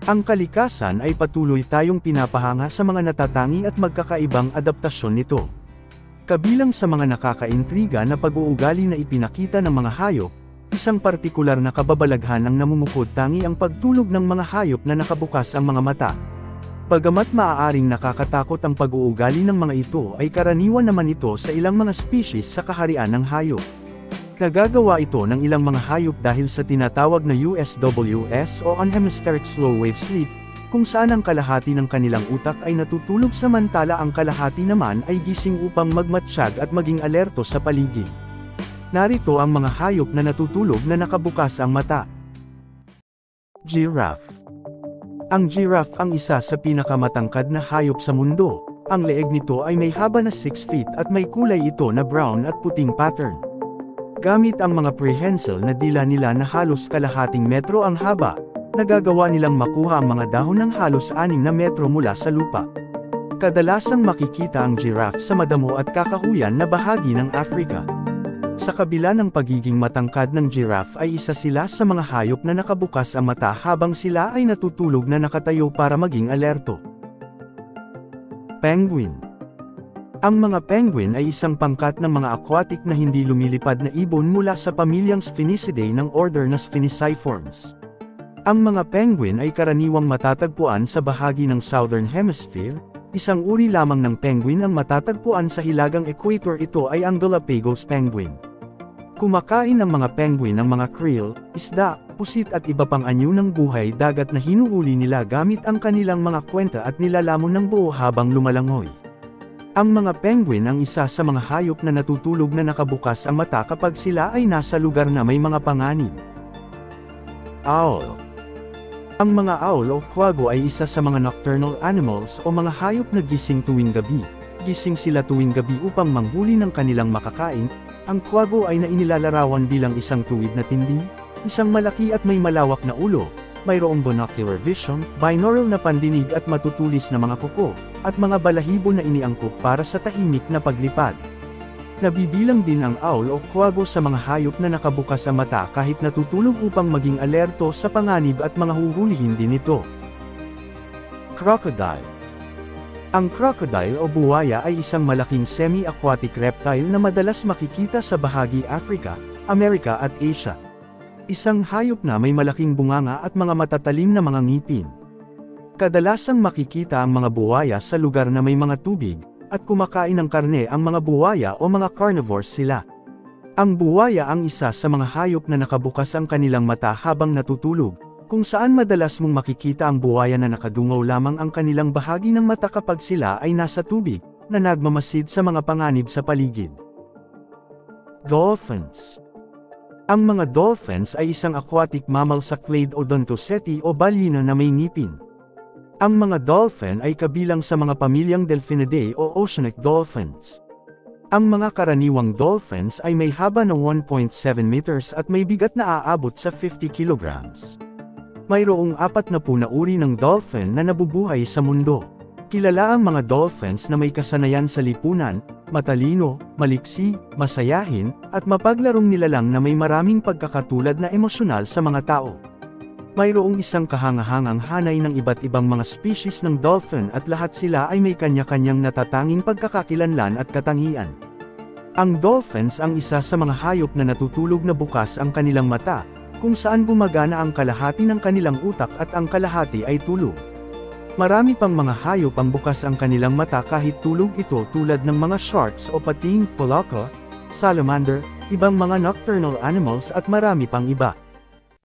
Ang kalikasan ay patuloy tayong pinapahanga sa mga natatangi at magkakaibang adaptasyon nito. Kabilang sa mga nakakaintriga na pag-uugali na ipinakita ng mga hayop, isang partikular na kababalaghan ang namumukod tangi ang pagtulog ng mga hayop na nakabukas ang mga mata. Bagamat maaaring nakakatakot ang pag-uugali ng mga ito ay karaniwan naman ito sa ilang mga species sa kaharian ng hayop. Nagagawa ito ng ilang mga hayop dahil sa tinatawag na USWS o Unhemispheric Slow Wave Sleep, kung saan ang kalahati ng kanilang utak ay natutulog samantala ang kalahati naman ay gising upang magmatsyag at maging alerto sa paligid. Narito ang mga hayop na natutulog na nakabukas ang mata. Giraffe. Ang giraffe ang isa sa pinakamatangkad na hayop sa mundo. Ang leeg nito ay may haba na 6 feet at may kulay ito na brown at puting pattern. Gamit ang mga prehensile na dila nila na halos kalahating metro ang haba, nagagawa nilang makuha ang mga dahon ng halos 6 na metro mula sa lupa. Kadalasang makikita ang giraffe sa madamo at kakahuyan na bahagi ng Africa. Sa kabila ng pagiging matangkad ng giraffe ay isa sila sa mga hayop na nakabukas ang mata habang sila ay natutulog na nakatayo para maging alerto. Penguin. Ang mga penguin ay isang pangkat ng mga aquatic na hindi lumilipad na ibon mula sa pamilyang Sphinicidae ng order na Sphiniciformes. Ang mga penguin ay karaniwang matatagpuan sa bahagi ng Southern Hemisphere. Isang uri lamang ng penguin ang matatagpuan sa hilagang equator, ito ay ang Galapagos penguin. Kumakain ng mga penguin ng mga krill, isda, pusit at iba pang anyo ng buhay dagat na hinuhuli nila gamit ang kanilang mga kwenta at nilalamon ng buo habang lumalangoy. Ang mga penguin ang isa sa mga hayop na natutulog na nakabukas ang mata kapag sila ay nasa lugar na may mga panganib. Owl. Ang mga owl o quagga ay isa sa mga nocturnal animals o mga hayop na gising tuwing gabi. Gising sila tuwing gabi upang manghuli ng kanilang makakain. Ang quagga ay inilalarawan bilang isang tuwid na tindi, isang malaki at may malawak na ulo, mayroong binocular vision, binaural na pandinig at matutulis na mga kuko, at mga balahibo na iniangkop para sa tahimik na paglipad. Nabibilang din ang owl o quagga sa mga hayop na nakabukas ang mata kahit natutulog upang maging alerto sa panganib at mga huhulihin din ito. Crocodile. Ang crocodile o buwaya ay isang malaking semi-aquatic reptile na madalas makikita sa bahagi Africa, Amerika at Asia. Isang hayop na may malaking bunganga at mga matatalim na mga ngipin. Kadalasang makikita ang mga buwaya sa lugar na may mga tubig, at kumakain ng karne ang mga buwaya o mga carnivores sila. Ang buwaya ang isa sa mga hayop na nakabukas ang kanilang mata habang natutulog, kung saan madalas mong makikita ang buwaya na nakadungaw lamang ang kanilang bahagi ng mata kapag sila ay nasa tubig, na nagmamasid sa mga panganib sa paligid. Dolphins. Ang mga dolphins ay isang aquatic mammal sa clade Odontoceti o balyena na may ngipin. Ang mga dolphin ay kabilang sa mga pamilyang Delphinidae o oceanic dolphins. Ang mga karaniwang dolphins ay may haba na 1.7 meters at may bigat na aabot sa 50 kilograms. Mayroong 40 na uri ng dolphin na nabubuhay sa mundo. Kilala ang mga dolphins na may kasanayan sa lipunan, matalino, maliksi, masayahin, at mapaglarong nilalang na may maraming pagkakatulad na emosyonal sa mga tao. Mayroong isang kahangahangang hanay ng iba't ibang mga species ng dolphin at lahat sila ay may kanya-kanyang natatanging pagkakakilanlan at katangian. Ang dolphins ang isa sa mga hayop na natutulog na bukas ang kanilang mata, kung saan gumagana ang kalahati ng kanilang utak at ang kalahati ay tulog. Marami pang mga hayop ang bukas ang kanilang mata kahit tulog ito tulad ng mga sharks o pating, polaka, salamander, ibang mga nocturnal animals at marami pang iba.